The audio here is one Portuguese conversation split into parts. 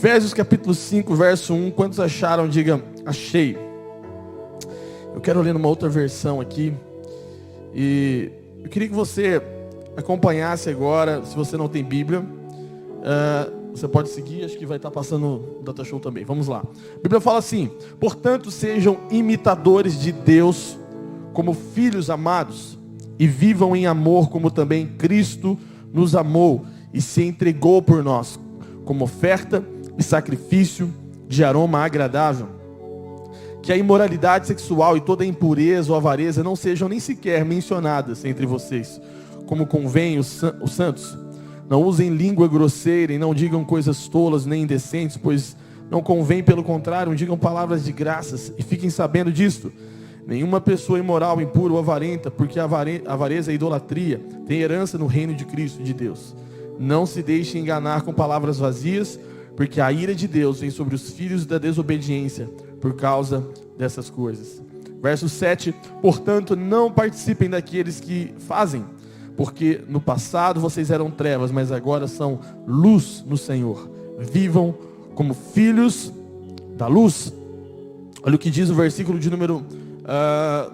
Efésios capítulo 5, verso 1. Quantos acharam? Diga, achei. Eu quero ler numa outra versão aqui. E eu queria que você acompanhasse agora. Se você não tem Bíblia, você pode seguir. Acho que vai estar passando no Data Show também. Vamos lá. A Bíblia fala assim: portanto, sejam imitadores de Deus como filhos amados, e vivam em amor como também Cristo nos amou e se entregou por nós, como oferta e sacrifício de aroma agradável. Que a imoralidade sexual e toda impureza ou avareza não sejam nem sequer mencionadas entre vocês, como convém os santos. Não usem língua grosseira e não digam coisas tolas nem indecentes, pois não convém, pelo contrário, digam palavras de graças. E fiquem sabendo disto: nenhuma pessoa imoral, impura ou avarenta, porque a avareza e a idolatria tem herança no reino de Cristo, de Deus. Não se deixem enganar com palavras vazias, porque a ira de Deus vem sobre os filhos da desobediência por causa dessas coisas. Verso 7: portanto, não participem daqueles que fazem, porque no passado vocês eram trevas, mas agora são luz no Senhor. Vivam como filhos da luz. Olha o que diz o versículo de número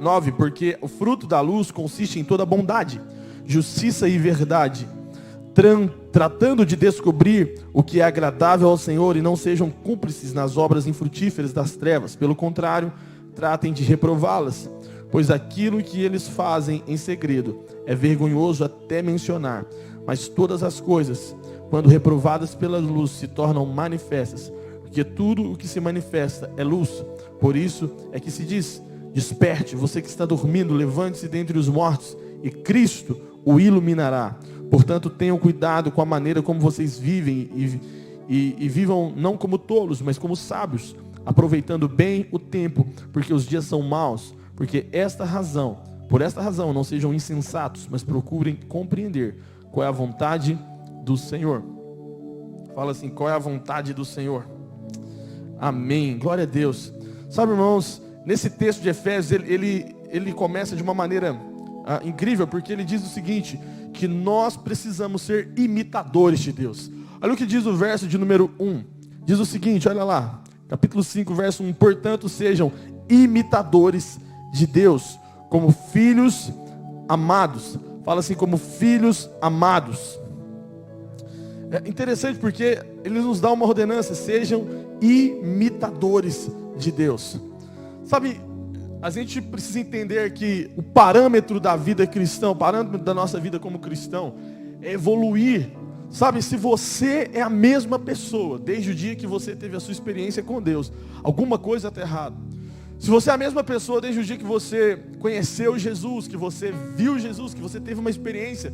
9: porque o fruto da luz consiste em toda bondade, justiça e verdade, tratando de descobrir o que é agradável ao Senhor, e não sejam cúmplices nas obras infrutíferas das trevas. Pelo contrário, tratem de reprová-las, pois aquilo que eles fazem em segredo é vergonhoso até mencionar. Mas todas as coisas, quando reprovadas pela luz, se tornam manifestas, porque tudo o que se manifesta é luz. Por isso é que se diz: desperte, você que está dormindo, levante-se dentre os mortos, e Cristo o iluminará. Portanto, tenham cuidado com a maneira como vocês vivem, e vivam não como tolos, mas como sábios, aproveitando bem o tempo, porque os dias são maus. Por esta razão, não sejam insensatos, mas procurem compreender qual é a vontade do Senhor. Fala assim: qual é a vontade do Senhor? Amém, glória a Deus. Sabe, irmãos, nesse texto de Efésios, ele começa de uma maneira incrível, porque ele diz o seguinte: que nós precisamos ser imitadores de Deus. Olha o que diz o verso de número 1. Diz o seguinte, olha lá, capítulo 5, verso 1: portanto, sejam imitadores de Deus, como filhos amados. Fala assim: como filhos amados. É interessante porque ele nos dá uma ordenança: sejam imitadores de Deus. Sabe, a gente precisa entender que o parâmetro da vida cristã, o parâmetro da nossa vida como cristão, é evoluir. Sabe, se você é a mesma pessoa desde o dia que você teve a sua experiência com Deus, alguma coisa está errada. Se você é a mesma pessoa desde o dia que você conheceu Jesus, que você viu Jesus, que você teve uma experiência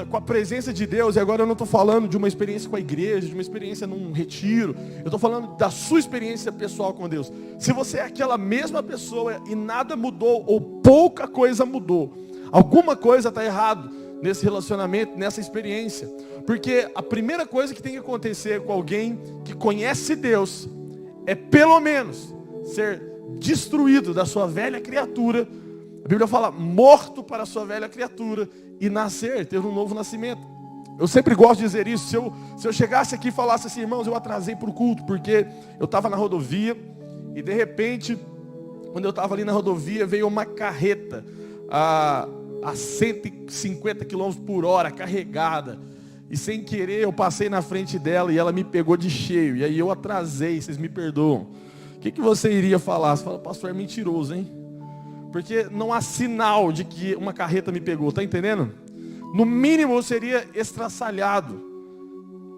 com a presença de Deus, e agora eu não estou falando de uma experiência com a igreja, de uma experiência num retiro, eu estou falando da sua experiência pessoal com Deus. Se você é aquela mesma pessoa e nada mudou, ou pouca coisa mudou, alguma coisa está errado nesse relacionamento, nessa experiência. Porque a primeira coisa que tem que acontecer com alguém que conhece Deus é pelo menos ser destruído da sua velha criatura. A Bíblia fala: morto para a sua velha criatura, e nascer, ter um novo nascimento. Eu sempre gosto de dizer isso. Se eu chegasse aqui e falasse assim: irmãos, eu atrasei para o culto, porque eu estava na rodovia, e de repente, quando eu estava ali na rodovia, veio uma carreta a 150 km por hora, carregada, e sem querer eu passei na frente dela, e ela me pegou de cheio, e aí eu atrasei, vocês me perdoam. O que você iria falar? Você fala: pastor, é mentiroso, hein? Porque não há sinal de que uma carreta me pegou, tá entendendo? No mínimo eu seria estraçalhado.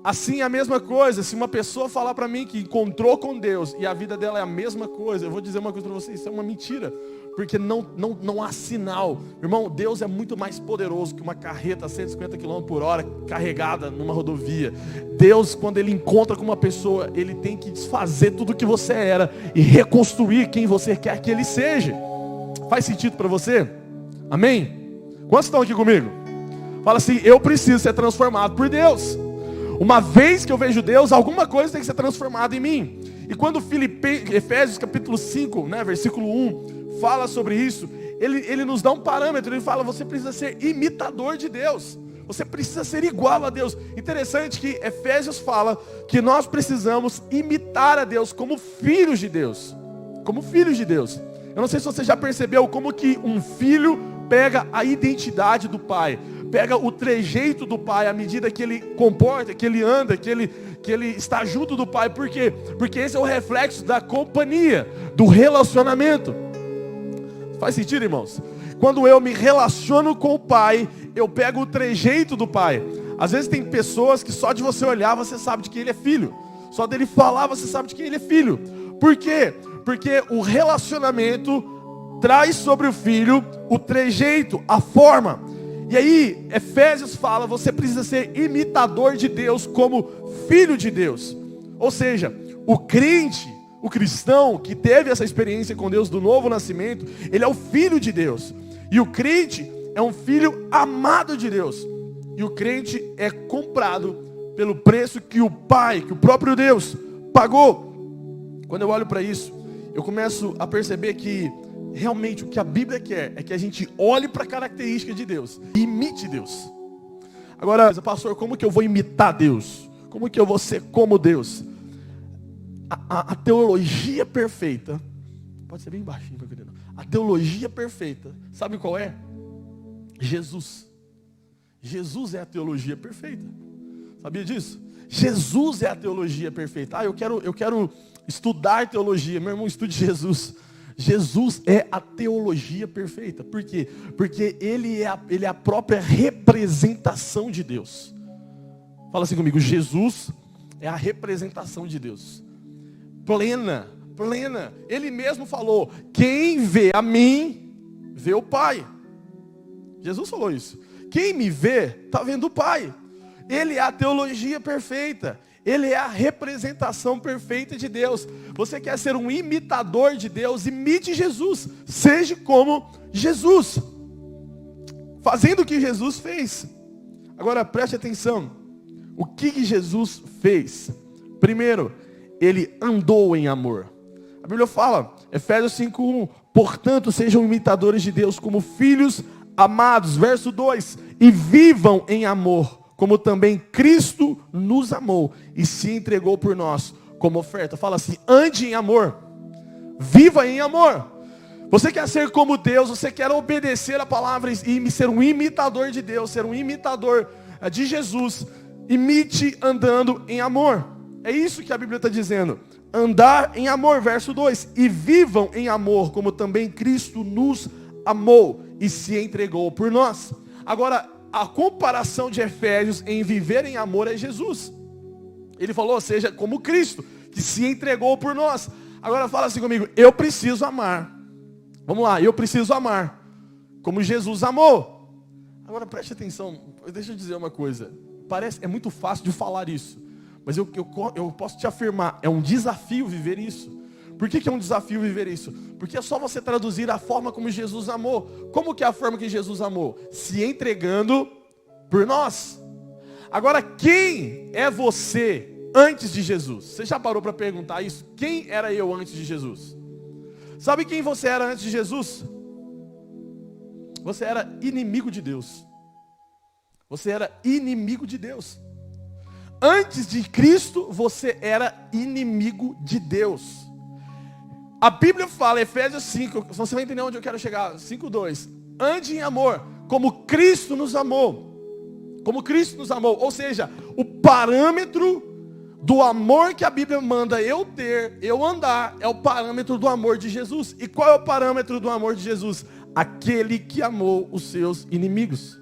Assim é a mesma coisa, se uma pessoa falar para mim que encontrou com Deus e a vida dela é a mesma coisa, eu vou dizer uma coisa para vocês: isso é uma mentira. Porque não há sinal. Irmão, Deus é muito mais poderoso que uma carreta a 150 km por hora carregada numa rodovia. Deus, quando Ele encontra com uma pessoa, Ele tem que desfazer tudo que você era e reconstruir quem você quer que Ele seja. Faz sentido para você? Amém? Quantos estão aqui comigo? Fala assim: eu preciso ser transformado por Deus. Uma vez que eu vejo Deus, alguma coisa tem que ser transformada em mim. E quando Efésios capítulo 5, versículo 1, fala sobre isso, ele nos dá um parâmetro. Ele fala: você precisa ser imitador de Deus. Você precisa ser igual a Deus. Interessante que Efésios fala que nós precisamos imitar a Deus como filhos de Deus. Como filhos de Deus. Eu não sei se você já percebeu como que um filho pega a identidade do pai, pega o trejeito do pai, à medida que ele comporta, que ele anda, que ele está junto do pai. Por quê? Porque esse é o reflexo da companhia, do relacionamento. Faz sentido, irmãos? Quando eu me relaciono com o pai, eu pego o trejeito do pai. Às vezes tem pessoas que só de você olhar, você sabe de quem ele é filho. Só dele falar, você sabe de quem ele é filho. Por quê? Porque o relacionamento traz sobre o filho o trejeito, a forma. E aí, Efésios fala, você precisa ser imitador de Deus como filho de Deus. Ou seja, o crente, o cristão que teve essa experiência com Deus do novo nascimento, ele é o filho de Deus. E o crente é um filho amado de Deus. E o crente é comprado pelo preço que o Pai, que o próprio Deus pagou. Quando eu olho para isso, eu começo a perceber que realmente o que a Bíblia quer é que a gente olhe para a característica de Deus e imite Deus. Agora, pastor, como que eu vou imitar Deus? Como que eu vou ser como Deus? A teologia perfeita, pode ser bem baixinho para querer não. A teologia perfeita, sabe qual é? Jesus. Jesus é a teologia perfeita. Sabia disso? Jesus é a teologia perfeita. Eu quero estudar teologia. Meu irmão, estude Jesus. Jesus é a teologia perfeita. Por quê? Porque ele é a própria representação de Deus. Fala assim comigo, Jesus é a representação de Deus. Plena. Ele mesmo falou, quem vê a mim, vê o Pai. Jesus falou isso. Quem me vê, está vendo o Pai. Ele é a teologia perfeita. Ele é a representação perfeita de Deus. Você quer ser um imitador de Deus? Imite Jesus. Seja como Jesus. Fazendo o que Jesus fez. Agora preste atenção. O que Jesus fez? Primeiro, ele andou em amor. A Bíblia fala, Efésios 5:1, portanto sejam imitadores de Deus como filhos amados. Verso 2, e vivam em amor, como também Cristo nos amou e se entregou por nós como oferta. Fala assim, ande em amor, viva em amor. Você quer ser como Deus, você quer obedecer a palavra e ser um imitador de Deus, ser um imitador de Jesus, imite andando em amor. É isso que a Bíblia está dizendo, andar em amor, verso 2, e vivam em amor, como também Cristo nos amou e se entregou por nós. Agora, a comparação de Efésios em viver em amor é Jesus. Ele falou, seja como Cristo, que se entregou por nós. Agora fala assim comigo, eu preciso amar. Vamos lá, eu preciso amar, como Jesus amou. Agora preste atenção, deixa eu dizer uma coisa. É muito fácil de falar isso, mas eu posso te afirmar, é um desafio viver isso. Por que é um desafio viver isso? Porque é só você traduzir a forma como Jesus amou. Como que é a forma que Jesus amou? Se entregando por nós. Agora, quem é você antes de Jesus? Você já parou para perguntar isso? Quem era eu antes de Jesus? Sabe quem você era antes de Jesus? Você era inimigo de Deus. Você era inimigo de Deus. Antes de Cristo, você era inimigo de Deus. A Bíblia fala, Efésios 5, você vai entender onde eu quero chegar, 5:2. Ande em amor, como Cristo nos amou. Como Cristo nos amou. Ou seja, o parâmetro do amor que a Bíblia manda eu ter, eu andar, é o parâmetro do amor de Jesus. E qual é o parâmetro do amor de Jesus? Aquele que amou os seus inimigos.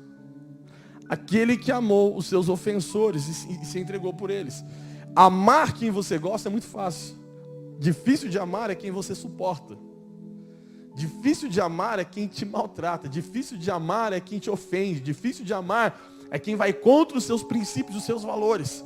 Aquele que amou os seus ofensores e se entregou por eles. Amar quem você gosta é muito fácil. Difícil de amar é quem você suporta. Difícil de amar é quem te maltrata. Difícil de amar é quem te ofende. Difícil de amar é quem vai contra os seus princípios, os seus valores.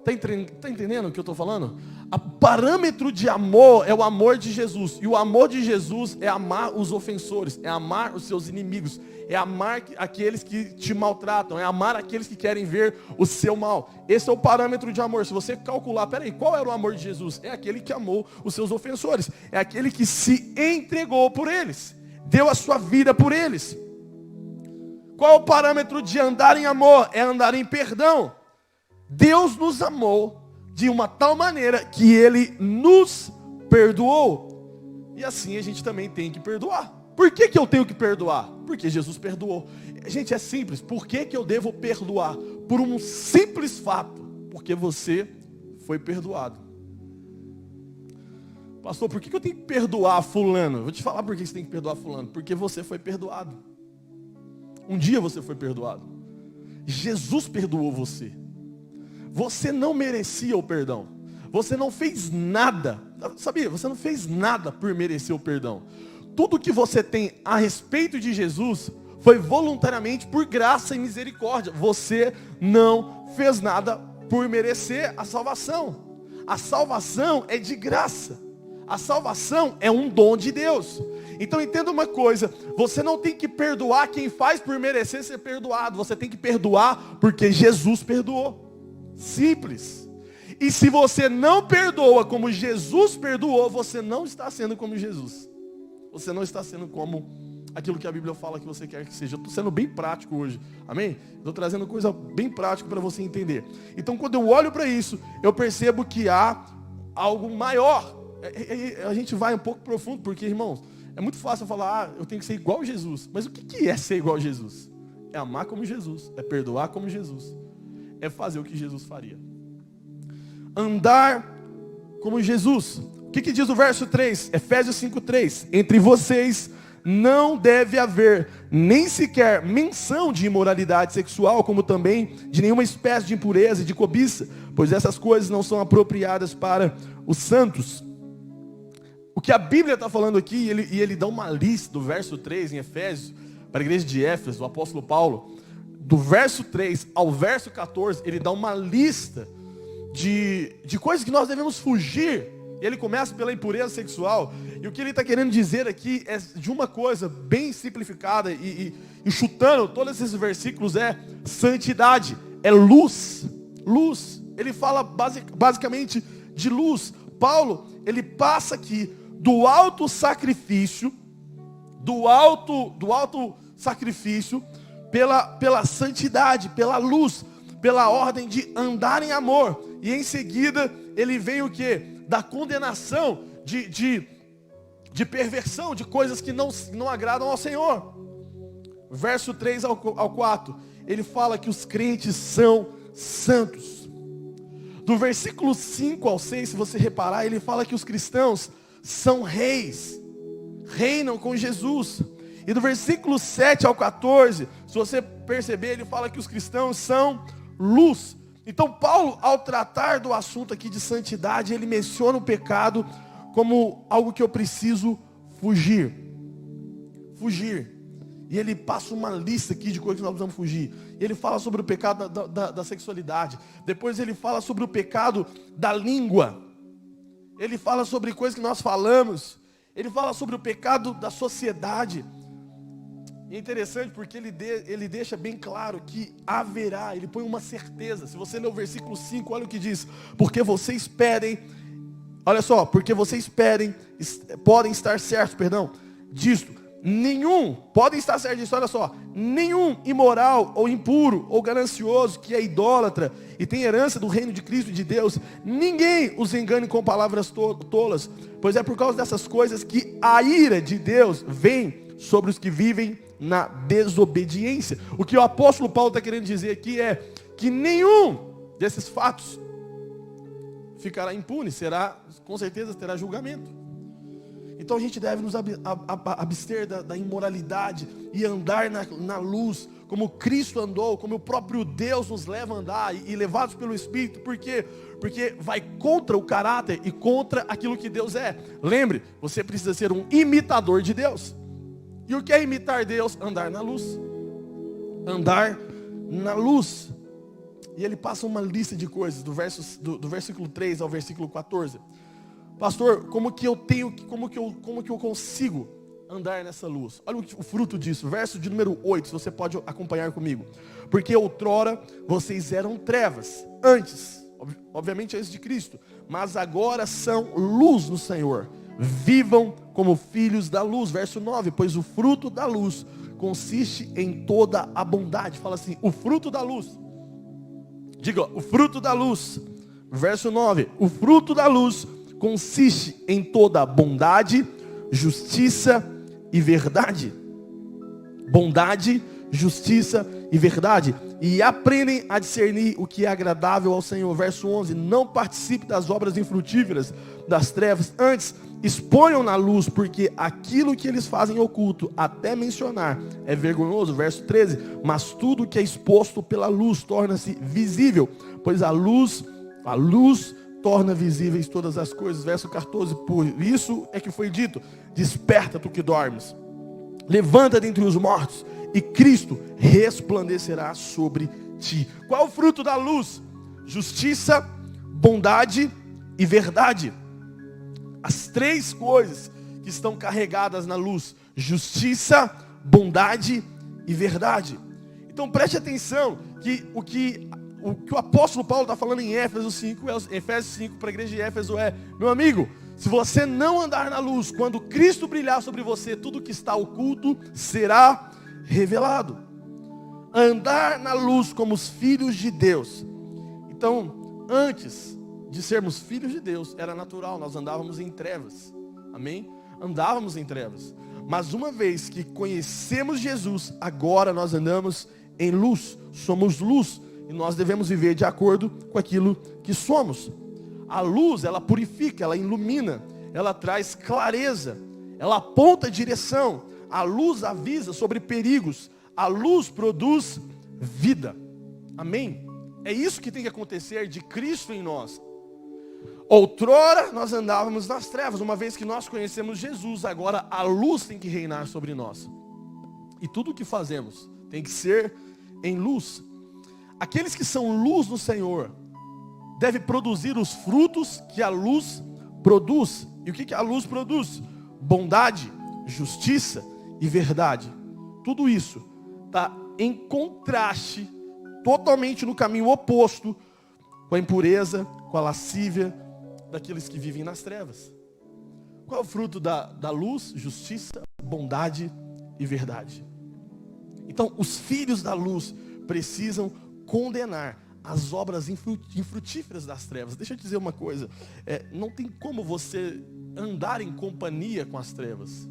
Está entendendo o que eu estou falando? O parâmetro de amor é o amor de Jesus. E o amor de Jesus é amar os ofensores, é amar os seus inimigos, é amar aqueles que te maltratam, é amar aqueles que querem ver o seu mal. Esse é o parâmetro de amor. Se você calcular, peraí, qual era o amor de Jesus? É aquele que amou os seus ofensores, é aquele que se entregou por eles, deu a sua vida por eles. Qual é o parâmetro de andar em amor? É andar em perdão. Deus nos amou de uma tal maneira que Ele nos perdoou. E assim a gente também tem que perdoar. Por que eu tenho que perdoar? Porque Jesus perdoou. Gente, é simples. Por que eu devo perdoar? Por um simples fato. Porque você foi perdoado. Pastor, por que eu tenho que perdoar fulano? Vou te falar por que você tem que perdoar fulano. Porque você foi perdoado. Um dia você foi perdoado. Jesus perdoou você. Você não merecia o perdão. Você não fez nada. Sabia? Você não fez nada por merecer o perdão. Tudo que você tem a respeito de Jesus foi voluntariamente por graça e misericórdia. Você não fez nada por merecer a salvação. A salvação é de graça. A salvação é um dom de Deus. Então entenda uma coisa, você não tem que perdoar quem faz por merecer ser perdoado. Você tem que perdoar porque Jesus perdoou. Simples. E se você não perdoa como Jesus perdoou, você não está sendo como Jesus. Você não está sendo como aquilo que a Bíblia fala que você quer que seja. Eu estou sendo bem prático hoje, amém? Estou trazendo coisa bem prática para você entender. Então quando eu olho para isso, eu percebo que há algo maior. A gente vai um pouco profundo, porque, irmãos, é muito fácil falar, eu tenho que ser igual a Jesus. Mas o que é ser igual a Jesus? É amar como Jesus, é perdoar como Jesus, é fazer o que Jesus faria. Andar como Jesus. O que diz o verso 3? Efésios 5:3. Entre vocês não deve haver nem sequer menção de imoralidade sexual, como também de nenhuma espécie de impureza e de cobiça, pois essas coisas não são apropriadas para os santos. O que a Bíblia está falando aqui, ele dá uma lista do verso 3 em Efésios, para a igreja de Éfeso, o apóstolo Paulo, do verso 3 ao verso 14, ele dá uma lista de coisas que nós devemos fugir. E ele começa pela impureza sexual. E o que ele está querendo dizer aqui é de uma coisa bem simplificada e chutando todos esses versículos, é santidade, é luz. Luz. Ele fala basicamente de luz. Paulo, ele passa aqui do alto sacrifício, pela santidade, pela luz, pela ordem de andar em amor. E em seguida, ele vem o quê? Da condenação, de perversão, de coisas que não agradam ao Senhor. Verso 3 ao 4, ele fala que os crentes são santos. Do versículo 5 ao 6, se você reparar, ele fala que os cristãos são reis, reinam com Jesus. E do versículo 7 ao 14, se você perceber, ele fala que os cristãos são luz. Então Paulo, ao tratar do assunto aqui de santidade, ele menciona o pecado como algo que eu preciso fugir. Fugir. E ele passa uma lista aqui de coisas que nós precisamos fugir. Ele fala sobre o pecado da sexualidade. Depois ele fala sobre o pecado da língua. Ele fala sobre coisas que nós falamos. Ele fala sobre o pecado da sociedade. E é interessante porque ele deixa bem claro que haverá, ele põe uma certeza. Se você ler o versículo 5, olha o que diz. Porque vocês pedem, olha só, porque vocês podem estar certos, disto. Podem estar certos disso, olha só. Nenhum imoral ou impuro ou ganancioso que é idólatra e tem herança do reino de Cristo e de Deus, ninguém os engane com palavras tolas, pois é por causa dessas coisas que a ira de Deus vem sobre os que vivem na desobediência. O que o apóstolo Paulo está querendo dizer aqui é que nenhum desses fatos ficará impune, com certeza terá julgamento. Então a gente deve nos abster da imoralidade e andar na luz, como Cristo andou, como o próprio Deus nos leva a andar, e levados pelo Espírito. Por quê? Porque vai contra o caráter e contra aquilo que Deus é. Lembre, você precisa ser um imitador de Deus. E o que é imitar Deus? Andar na luz. Andar na luz. E ele passa uma lista de coisas, do versículo 3 ao versículo 14. Pastor, como que eu consigo andar nessa luz? Olha o fruto disso, verso de número 8, se você pode acompanhar comigo. Porque outrora vocês eram trevas, obviamente antes de Cristo, mas agora são luz no Senhor. Vivam como filhos da luz. Verso 9, pois o fruto da luz consiste em toda a bondade. Fala assim, o fruto da luz. Diga, o fruto da luz. Verso 9, o fruto da luz consiste em toda a bondade, justiça e verdade. Bondade, justiça e verdade. E aprendem a discernir o que é agradável ao Senhor. Verso 11, não participe das obras infrutíferas das trevas, antes exponham na luz, porque aquilo que eles fazem oculto, até mencionar, é vergonhoso. Verso 13, mas tudo que é exposto pela luz torna-se visível, pois a luz torna visíveis todas as coisas. Verso 14, por isso é que foi dito, desperta tu que dormes, levanta dentre os mortos, e Cristo resplandecerá sobre ti. Qual é o fruto da luz? Justiça, bondade e verdade. As três coisas que estão carregadas na luz: justiça, bondade e verdade. Então preste atenção que o que o apóstolo Paulo está falando em Efésios 5, para a igreja de Éfeso é: meu amigo, se você não andar na luz, quando Cristo brilhar sobre você, tudo que está oculto será revelado. Andar na luz como os filhos de Deus. Então, antes de sermos filhos de Deus, era natural, nós andávamos em trevas. Amém? Andávamos em trevas. Mas uma vez que conhecemos Jesus, agora nós andamos em luz. Somos luz. E nós devemos viver de acordo com aquilo que somos. A luz, ela purifica, ela ilumina, ela traz clareza, ela aponta a direção. A luz avisa sobre perigos. A luz produz vida. Amém? É isso que tem que acontecer de Cristo em nós. Outrora nós andávamos nas trevas. Uma vez que nós conhecemos Jesus, agora a luz tem que reinar sobre nós. E tudo o que fazemos tem que ser em luz. Aqueles que são luz no Senhor devem produzir os frutos que a luz produz. E o que a luz produz? Bondade, justiça e verdade. Tudo isso está em contraste, totalmente no caminho oposto, com a impureza, com a lascívia daqueles que vivem nas trevas. Qual é o fruto da luz? Justiça, bondade e verdade. Então, os filhos da luz precisam condenar as obras infrutíferas das trevas. Deixa eu te dizer uma coisa, não tem como você andar em companhia com as trevas.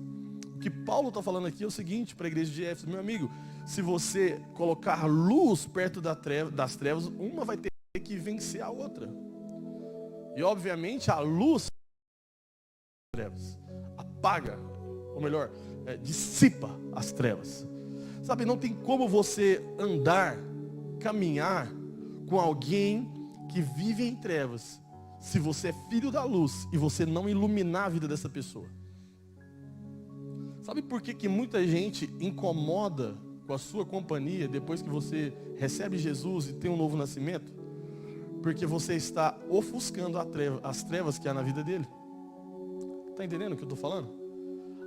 O que Paulo está falando aqui é o seguinte para a igreja de Éfeso: meu amigo, se você colocar luz perto das trevas, uma vai ter que vencer a outra. E obviamente a luz trevas apaga, ou melhor, dissipa as trevas. Sabe, não tem como você andar, caminhar com alguém que vive em trevas, se você é filho da luz e você não iluminar a vida dessa pessoa. Sabe por que que muita gente incomoda com a sua companhia depois que você recebe Jesus e tem um novo nascimento? Porque você está ofuscando as trevas que há na vida dele. Está entendendo o que eu estou falando?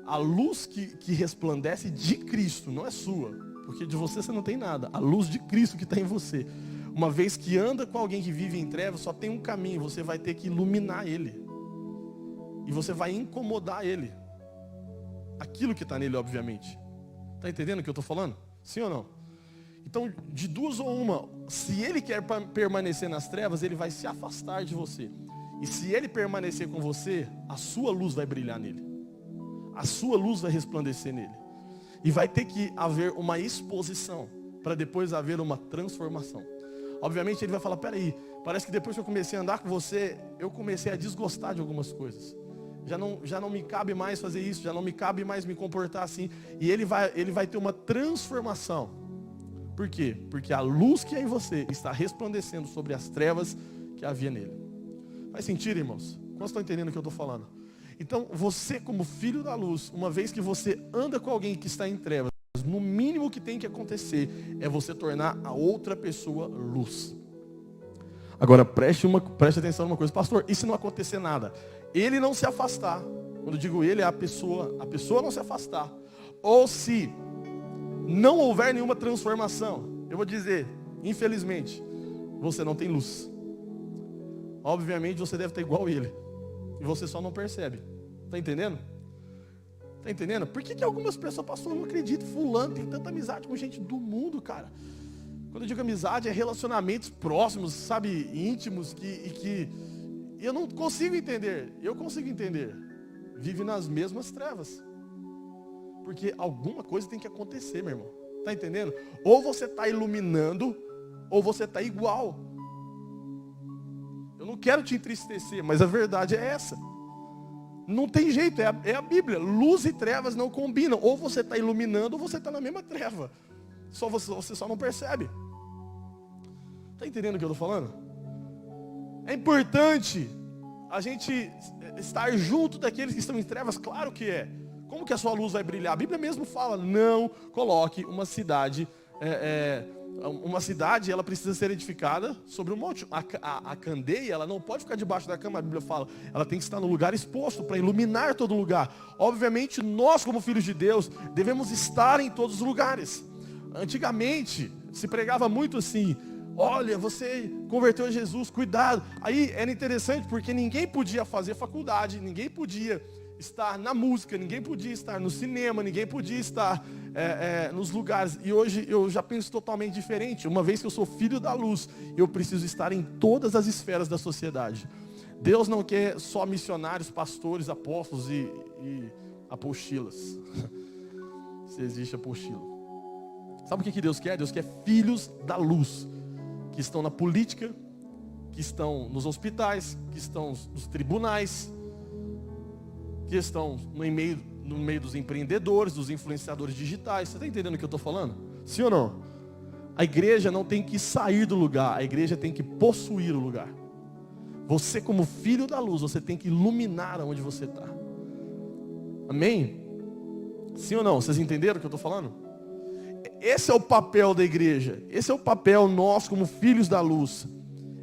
A luz que resplandece de Cristo, não é sua, porque de você não tem nada. A luz de Cristo que está em você. Uma vez que anda com alguém que vive em trevas, só tem um caminho: você vai ter que iluminar ele. E você vai incomodar ele. Aquilo que está nele, obviamente. Está entendendo o que eu estou falando? Sim ou não? Então, de duas ou uma, se ele quer permanecer nas trevas, ele vai se afastar de você. E se ele permanecer com você, a sua luz vai brilhar nele. A sua luz vai resplandecer nele. E vai ter que haver uma exposição, para depois haver uma transformação. Obviamente ele vai falar: peraí, parece que depois que eu comecei a andar com você, eu comecei a desgostar de algumas coisas. Já não me cabe mais fazer isso, já não me cabe mais me comportar assim. E ele vai ter uma transformação. Por quê? Porque a luz que é em você está resplandecendo sobre as trevas que havia nele. Faz sentido, irmãos? Quantos estão entendendo o que eu estou falando? Então, você como filho da luz, uma vez que você anda com alguém que está em trevas, no mínimo que tem que acontecer é você tornar a outra pessoa luz. Agora, preste atenção numa coisa: pastor, e se não acontecer nada? Ele não se afastar. Quando eu digo ele, é a pessoa não se afastar. Ou se não houver nenhuma transformação, eu vou dizer, infelizmente, você não tem luz. Obviamente você deve estar igual ele, e você só não percebe. Está entendendo? Tá entendendo? Por que algumas pessoas, pastor, eu não acredito, fulano tem tanta amizade com gente do mundo, cara? Quando eu digo amizade, é relacionamentos próximos, sabe, íntimos, que eu não consigo entender. Eu consigo entender. Vive nas mesmas trevas. Porque alguma coisa tem que acontecer, meu irmão. Tá entendendo? Ou você está iluminando, ou você está igual. Eu não quero te entristecer, mas a verdade é essa. Não tem jeito, é a Bíblia. Luz e trevas não combinam. Ou você está iluminando, ou você está na mesma treva. Você só não percebe. Está entendendo o que eu estou falando? É importante a gente estar junto daqueles que estão em trevas, claro que é. Como que a sua luz vai brilhar? A Bíblia mesmo fala, não coloque uma cidade, ela precisa ser edificada sobre um monte. A candeia, ela não pode ficar debaixo da cama, a Bíblia fala, ela tem que estar no lugar exposto, para iluminar todo lugar. Obviamente, nós como filhos de Deus, devemos estar em todos os lugares. Antigamente, se pregava muito assim, olha, você converteu a Jesus, cuidado. Aí era interessante porque ninguém podia fazer faculdade, ninguém podia estar na música, ninguém podia estar no cinema, ninguém podia estar nos lugares. E hoje eu já penso totalmente diferente. Uma vez que eu sou filho da luz, eu preciso estar em todas as esferas da sociedade. Deus não quer só missionários, pastores, apóstolos e apostilas. Se existe apostila. Sabe o que Deus quer? Deus quer filhos da luz, que estão na política, que estão nos hospitais, que estão nos tribunais, que estão no meio dos empreendedores, dos influenciadores digitais. Você está entendendo o que eu estou falando? Sim ou não? A igreja não tem que sair do lugar, a igreja tem que possuir o lugar. Você como filho da luz, você tem que iluminar onde você está. Amém? Sim ou não? Vocês entenderam o que eu estou falando? Esse é o papel da igreja, esse é o papel nosso como filhos da luz.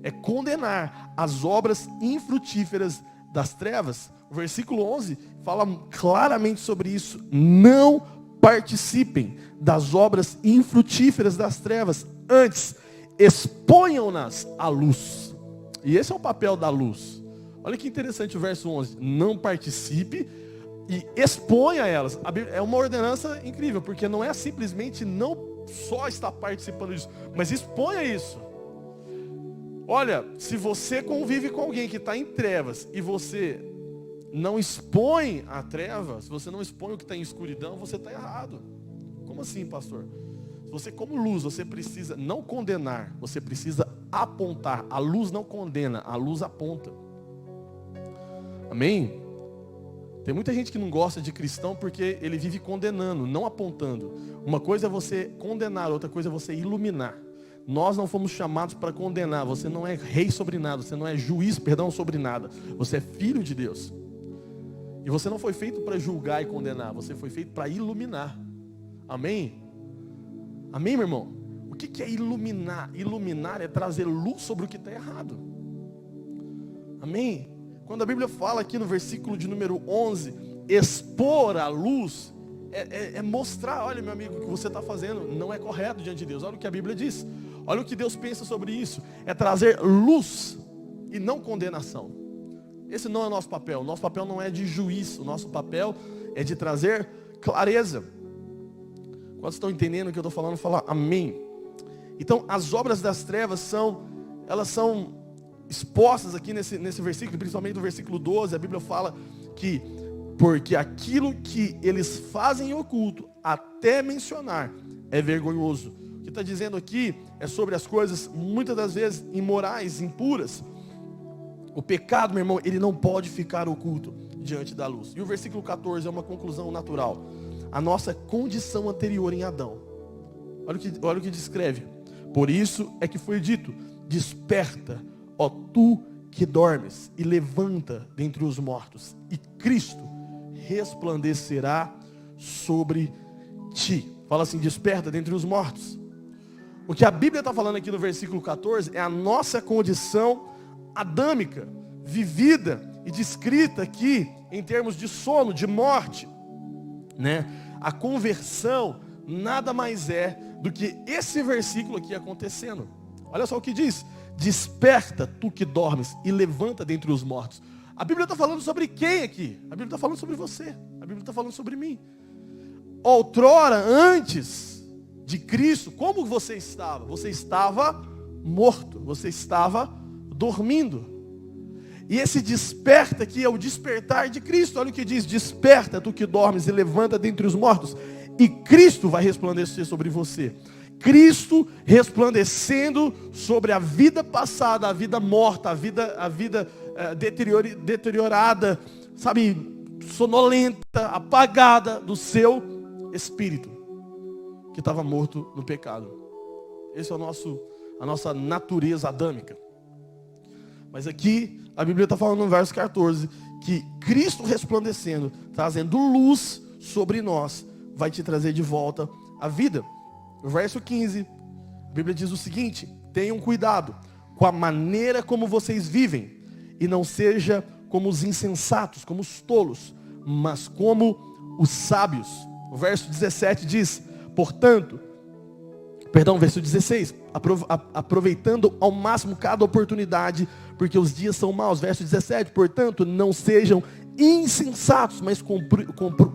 É condenar as obras infrutíferas das trevas. O versículo 11 fala claramente sobre isso. Não participem das obras infrutíferas das trevas. Antes, exponham-nas à luz. E esse é o papel da luz. Olha que interessante o verso 11. Não participe e exponha elas. É uma ordenança incrível, porque não é simplesmente não só estar participando disso, mas exponha isso. Olha, se você convive com alguém que está em trevas e você não expõe a treva, se você não expõe o que está em escuridão, você está errado. Como assim, pastor? Você como luz, você precisa não condenar, você precisa apontar. A luz não condena, a luz aponta. Amém? Tem muita gente que não gosta de cristão porque ele vive condenando, não apontando. Uma coisa é você condenar, outra coisa é você iluminar. Nós não fomos chamados para condenar. Você não é rei sobre nada, você não é juiz, sobre nada. Você é filho de Deus. E você não foi feito para julgar e condenar, você foi feito para iluminar. Amém? Amém, meu irmão? O que é iluminar? Iluminar é trazer luz sobre o que está errado. Amém? Quando a Bíblia fala aqui no versículo de número 11, expor a luz, é mostrar, olha meu amigo, o que você está fazendo não é correto diante de Deus. Olha o que a Bíblia diz. Olha o que Deus pensa sobre isso. É trazer luz e não condenação. Esse não é o nosso papel. O nosso papel não é de juiz. O nosso papel é de trazer clareza. Quando estão entendendo o que eu estou falando, fala amém. Então, as obras das trevas elas são expostas aqui nesse versículo, principalmente no versículo 12, a Bíblia fala que, porque aquilo que eles fazem em oculto, até mencionar, é vergonhoso. O que está dizendo aqui é sobre as coisas, muitas das vezes, imorais, impuras. O pecado, meu irmão, ele não pode ficar oculto diante da luz. E o versículo 14 é uma conclusão natural. A nossa condição anterior em Adão. Olha o que descreve. Por isso é que foi dito, desperta, ó tu que dormes, e levanta dentre os mortos, e Cristo resplandecerá sobre ti. Fala assim, desperta dentre os mortos. O que a Bíblia está falando aqui no versículo 14 é a nossa condição adâmica, vivida e descrita aqui em termos de sono, de morte, né? A conversão nada mais é do que esse versículo aqui acontecendo. Olha só o que diz: desperta tu que dormes e levanta dentre os mortos. A Bíblia está falando sobre quem aqui? A Bíblia está falando sobre você. A A Bíblia está falando sobre mim. Outrora, antes de Cristo, como você estava? Você estava morto, você estava dormindo. E esse desperta aqui é o despertar de Cristo. Olha o que diz: desperta tu que dormes e levanta dentre os mortos, e Cristo vai resplandecer sobre você. Cristo resplandecendo sobre a vida passada, a vida morta, a vida deteriorada, sabe, sonolenta, apagada do seu espírito, que estava morto no pecado. Esse é a nossa natureza adâmica. Mas aqui a Bíblia está falando no verso 14 que Cristo resplandecendo, trazendo luz sobre nós, vai te trazer de volta a vida. No verso 15, a Bíblia diz o seguinte: tenham cuidado com a maneira como vocês vivem, e não seja como os insensatos, como os tolos, mas como os sábios. O verso 17 diz, verso 16, aproveitando ao máximo cada oportunidade, porque os dias são maus. Verso 17, portanto, não sejam insensatos, mas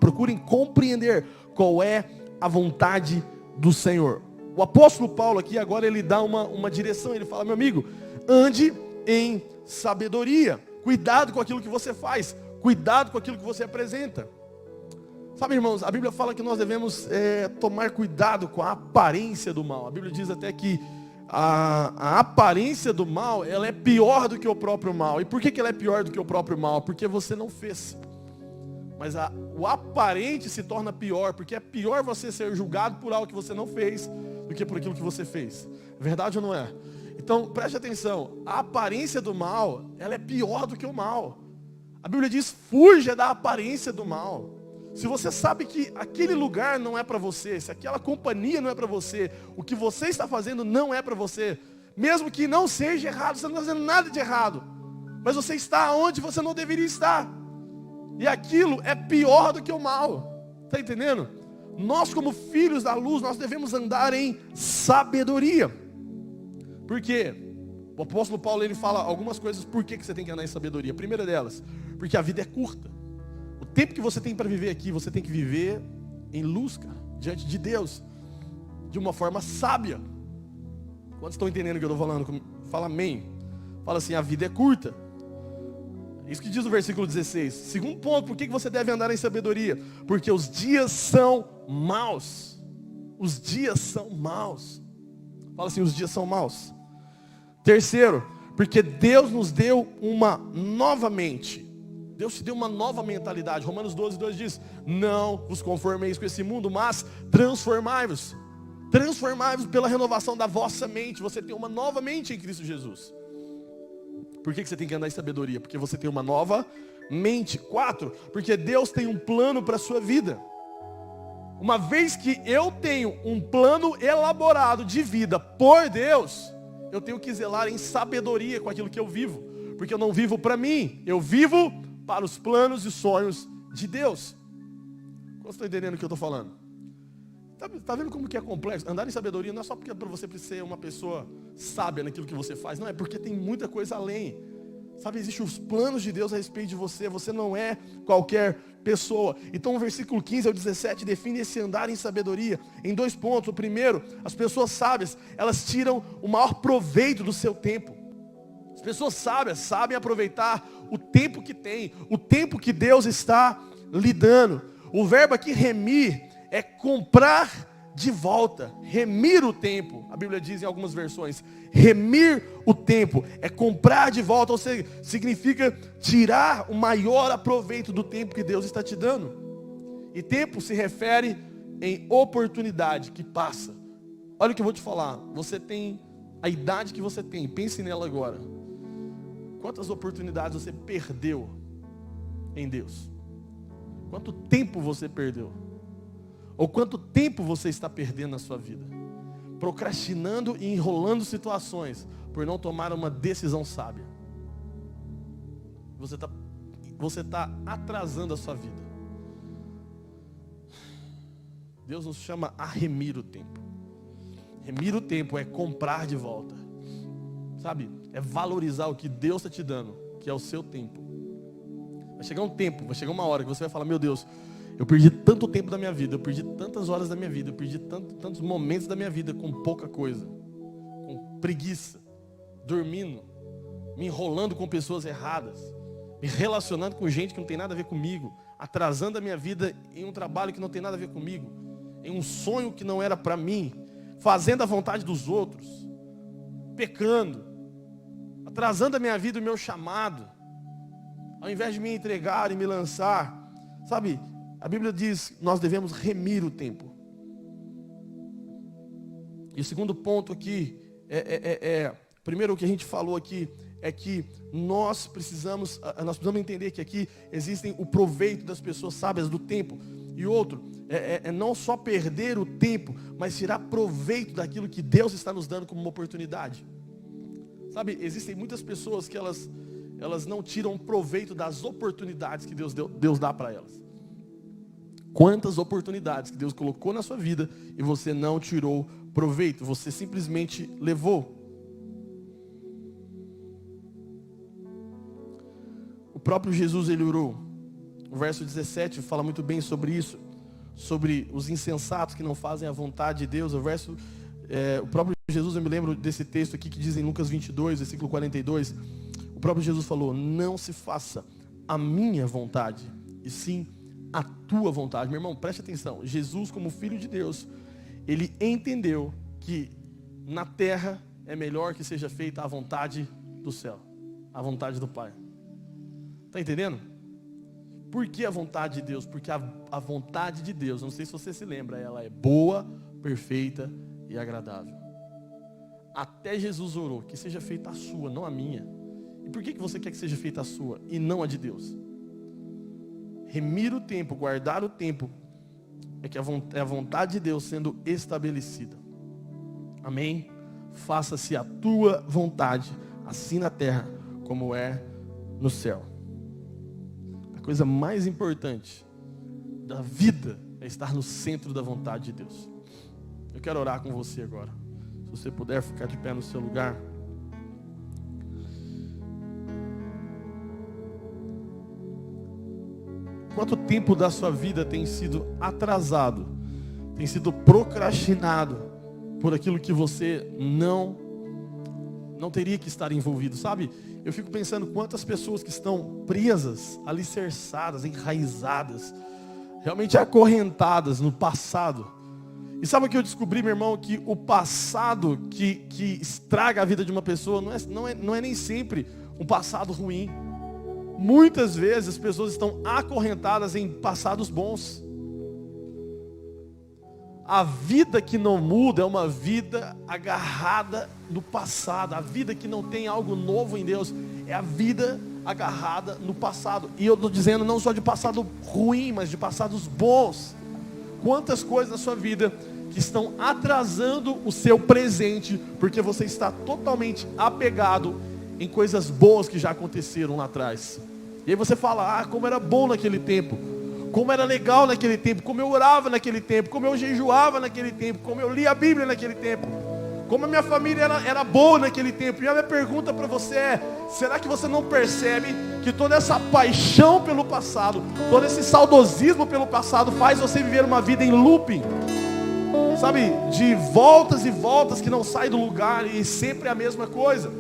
procurem compreender qual é a vontade do Senhor. O apóstolo Paulo aqui agora ele dá uma direção, ele fala: meu amigo, ande em sabedoria, cuidado com aquilo que você faz, cuidado com aquilo que você apresenta. Sabe, irmãos, a Bíblia fala que nós devemos tomar cuidado com a aparência do mal. A Bíblia diz até que a aparência do mal, ela é pior do que o próprio mal. E por que ela é pior do que o próprio mal? Porque você não fez. Mas o aparente se torna pior, porque é pior você ser julgado por algo que você não fez do que por aquilo que você fez. Verdade ou não é? Então, preste atenção, a aparência do mal, ela é pior do que o mal. A Bíblia diz: fuja da aparência do mal. Se você sabe que aquele lugar não é para você, se aquela companhia não é para você, o que você está fazendo não é para você, mesmo que não seja errado, você não está fazendo nada de errado, mas você está onde você não deveria estar. E aquilo é pior do que o mal. Está entendendo? Nós, como filhos da luz, nós devemos andar em sabedoria. Por quê? O apóstolo Paulo ele fala algumas coisas por que você tem que andar em sabedoria. A primeira delas, porque a vida é curta. O tempo que você tem para viver aqui, você tem que viver em luz, cara, diante de Deus, de uma forma sábia. Quantos estão entendendo o que eu estou falando? Fala amém. Fala assim: a vida é curta. Isso que diz o versículo 16. Segundo ponto, por que você deve andar em sabedoria? Porque os dias são maus. Os dias são maus. Fala assim: os dias são maus. Terceiro, porque Deus nos deu uma nova mente. Deus te deu uma nova mentalidade. Romanos 12:2 diz: não vos conformeis com esse mundo, mas transformai-vos. Transformai-vos pela renovação da vossa mente. Você tem uma nova mente em Cristo Jesus. Por que você tem que andar em sabedoria? Porque você tem uma nova mente. 4, porque Deus tem um plano para a sua vida. Uma vez que eu tenho um plano elaborado de vida por Deus, eu tenho que zelar em sabedoria com aquilo que eu vivo. Porque eu não vivo para mim, eu vivo para os planos e sonhos de Deus. Vocês estão entendendo o que eu estou falando? Está vendo como que é complexo? Andar em sabedoria não é só porque para você ser uma pessoa sábia naquilo que você faz. Não, é porque tem muita coisa além. Sabe, existem os planos de Deus a respeito de você. Você não é qualquer pessoa. Então o versículo 15 ao 17 define esse andar em sabedoria em 2 pontos. O primeiro, as pessoas sábias, elas tiram o maior proveito do seu tempo. As pessoas sábias sabem aproveitar o tempo que tem, o tempo que Deus está lhe dando. O verbo aqui remir é comprar de volta, remir o tempo. A Bíblia diz em algumas versões, remir o tempo é comprar de volta, ou seja, significa tirar o maior aproveito do tempo que Deus está te dando. E tempo se refere em oportunidade que passa. Olha o que eu vou te falar, você tem a idade que você tem, pense nela agora. Quantas oportunidades você perdeu em Deus? Quanto tempo você perdeu? Ou quanto tempo você está perdendo na sua vida? Procrastinando e enrolando situações por não tomar uma decisão sábia. Você está atrasando a sua vida. Deus nos chama a remir o tempo. Remir o tempo é comprar de volta. Sabe? É valorizar o que Deus está te dando, que é o seu tempo. Vai chegar um tempo, vai chegar uma hora que você vai falar: meu Deus, Eu perdi tanto tempo da minha vida, eu perdi tantas horas da minha vida, eu perdi tantos momentos da minha vida com pouca coisa, com preguiça, dormindo, me enrolando com pessoas erradas, me relacionando com gente que não tem nada a ver comigo, atrasando a minha vida em um trabalho que não tem nada a ver comigo, em um sonho que não era para mim, fazendo a vontade dos outros, pecando, atrasando a minha vida e o meu chamado, ao invés de me entregar e me lançar, sabe? A Bíblia diz que nós devemos remir o tempo. E o segundo ponto aqui, primeiro o que a gente falou aqui, é que nós precisamos entender que aqui existem o proveito das pessoas sábias do tempo. E outro, não só perder o tempo, mas tirar proveito daquilo que Deus está nos dando como uma oportunidade. Sabe, existem muitas pessoas que elas não tiram proveito das oportunidades que Deus dá para elas. Quantas oportunidades que Deus colocou na sua vida e você não tirou proveito, você simplesmente levou. O próprio Jesus, ele orou. O verso 17 fala muito bem sobre isso, sobre os insensatos que não fazem a vontade de Deus. O próprio Jesus, eu me lembro desse texto aqui que diz em Lucas 22, versículo 42, o próprio Jesus falou: não se faça a minha vontade, e sim a tua vontade. Meu irmão, preste atenção. Jesus, como Filho de Deus, ele entendeu que na terra é melhor que seja feita a vontade do céu, a vontade do Pai. Está entendendo? Por que a vontade de Deus? Porque a vontade de Deus, não sei se você se lembra, ela é boa, perfeita e agradável. Até Jesus orou, que seja feita a sua, não a minha. E por que você quer que seja feita a sua e não a de Deus? Remir o tempo, guardar o tempo, é a vontade de Deus sendo estabelecida. Amém? Faça-se a tua vontade, assim na terra como é no céu. A coisa mais importante da vida é estar no centro da vontade de Deus. Eu quero orar com você agora. Se você puder ficar de pé no seu lugar. Quanto tempo da sua vida tem sido atrasado, tem sido procrastinado por aquilo que você não teria que estar envolvido, sabe? Eu fico pensando quantas pessoas que estão presas, alicerçadas, enraizadas, realmente acorrentadas no passado. E sabe o que eu descobri, meu irmão? Que o passado que estraga a vida de uma pessoa não é nem sempre um passado ruim. Muitas vezes as pessoas estão acorrentadas em passados bons. A vida que não muda é uma vida agarrada no passado. A vida que não tem algo novo em Deus é a vida agarrada no passado. E eu estou dizendo não só de passado ruim, mas de passados bons. Quantas coisas na sua vida que estão atrasando o seu presente, porque você está totalmente apegado em coisas boas que já aconteceram lá atrás. E aí você fala: como era bom naquele tempo, como era legal naquele tempo, como eu orava naquele tempo, como eu jejuava naquele tempo, como eu lia a Bíblia naquele tempo, como a minha família era boa naquele tempo. E a minha pergunta para você é: será que você não percebe que toda essa paixão pelo passado, todo esse saudosismo pelo passado faz você viver uma vida em looping? Sabe, de voltas e voltas que não sai do lugar e sempre a mesma coisa.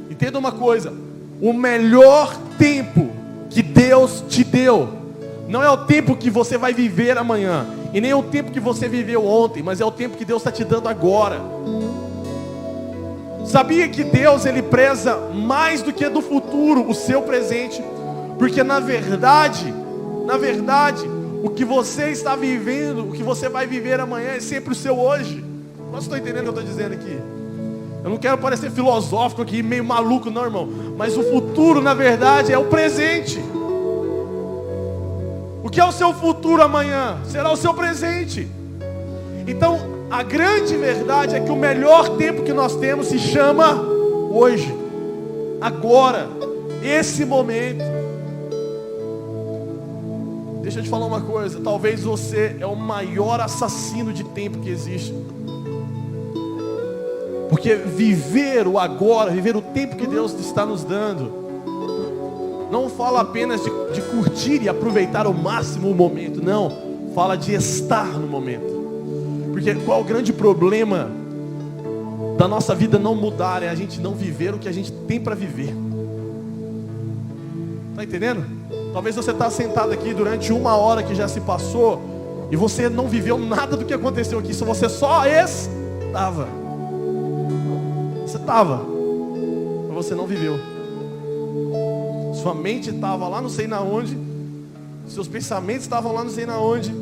Entenda uma coisa: o melhor tempo que Deus te deu não é o tempo que você vai viver amanhã, e nem o tempo que você viveu ontem, mas é o tempo que Deus está te dando agora. Sabia que Deus, Ele preza mais do que do futuro o seu presente? Porque na verdade, o que você está vivendo, o que você vai viver amanhã é sempre o seu hoje. Mas estou entendendo o que eu estou dizendo aqui? Eu não quero parecer filosófico aqui, meio maluco não, irmão. Mas o futuro, na verdade, é o presente. O que é o seu futuro amanhã? Será o seu presente. Então, a grande verdade é que o melhor tempo que nós temos se chama hoje. Agora. Esse momento. Deixa eu te falar uma coisa. Talvez você é o maior assassino de tempo que existe. Porque viver o agora, viver o tempo que Deus está nos dando, Não fala apenas de curtir e aproveitar ao máximo o momento. Não, fala de estar no momento. Porque qual o grande problema da nossa vida não mudar? É a gente não viver o que a gente tem para viver. Está entendendo? Talvez você está sentado aqui durante 1 hora que já se passou e você não viveu nada do que aconteceu aqui. Você só estava. Você estava, mas você não viveu. Sua mente estava lá não sei na onde, seus pensamentos estavam lá não sei na onde,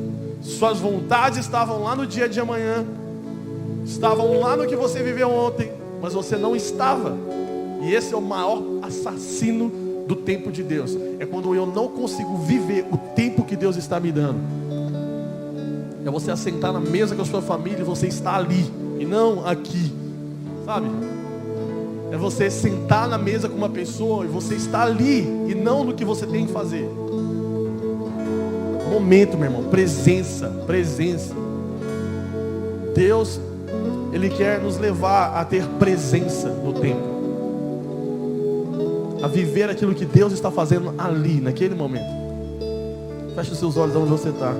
suas vontades estavam lá no dia de amanhã, estavam lá no que você viveu ontem, mas você não estava. E esse é o maior assassino do tempo de Deus. É quando eu não consigo viver o tempo que Deus está me dando. É você assentar na mesa com a sua família e você está ali e não aqui, sabe? É você sentar na mesa com uma pessoa e você está ali e não no que você tem que fazer. Momento, meu irmão, presença. Deus, Ele quer nos levar a ter presença no tempo, a viver aquilo que Deus está fazendo ali, naquele momento. Feche os seus olhos onde você está.